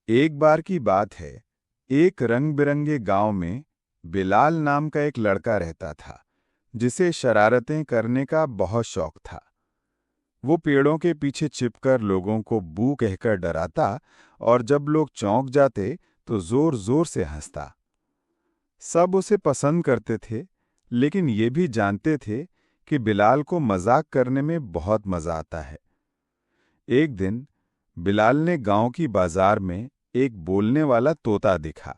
एक बार की बात है। एक रंग बिरंगे गांव में बिलाल नाम का एक लड़का रहता था, जिसे शरारतें करने का बहुत शौक था। वो पेड़ों के पीछे छिपकर लोगों को बू कहकर डराता और जब लोग चौंक जाते तो जोर जोर से हंसता। सब उसे पसंद करते थे, लेकिन ये भी जानते थे कि बिलाल को मजाक करने में बहुत मजा आता है। एक दिन बिलाल ने गांव की बाजार में एक बोलने वाला तोता देखा।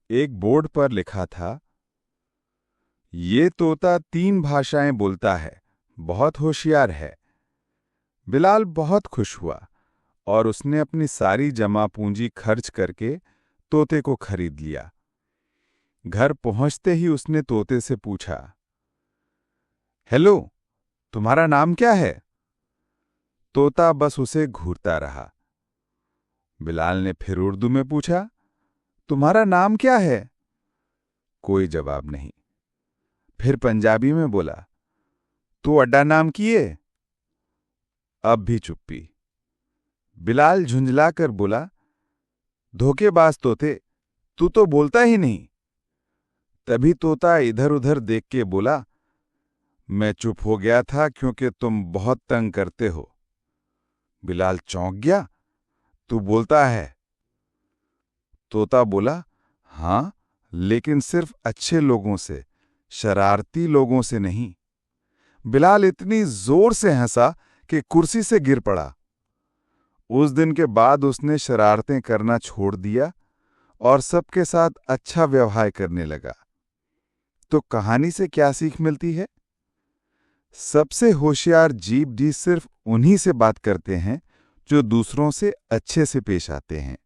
एक बोर्ड पर लिखा था, ये तोता 3 भाषाएं बोलता है, बहुत होशियार है। बिलाल बहुत खुश हुआ और उसने अपनी सारी जमा पूंजी खर्च करके तोते को खरीद लिया। घर पहुंचते ही उसने तोते से पूछा, हेलो, तुम्हारा नाम क्या है? तोता बस उसे घूरता रहा। बिलाल ने फिर उर्दू में पूछा, तुम्हारा नाम क्या है? कोई जवाब नहीं। फिर पंजाबी में बोला, तू अड्डा नाम किए? अब भी चुप्पी। बिलाल झुंझलाकर बोला, धोखेबाज तोते, तू तो बोलता ही नहीं। तभी तोता इधर उधर देख के बोला, मैं चुप हो गया था क्योंकि तुम बहुत तंग करते हो। बिलाल चौंक गया, तू बोलता है? तोता बोला, हाँ, लेकिन सिर्फ अच्छे लोगों से, शरारती लोगों से नहीं। बिलाल इतनी जोर से हंसा कि कुर्सी से गिर पड़ा। उस दिन के बाद उसने शरारतें करना छोड़ दिया और सबके साथ अच्छा व्यवहार करने लगा। तो कहानी से क्या सीख मिलती है? सबसे होशियार जीव भी सिर्फ उन्हीं से बात करते हैं जो दूसरों से अच्छे से पेश आते हैं।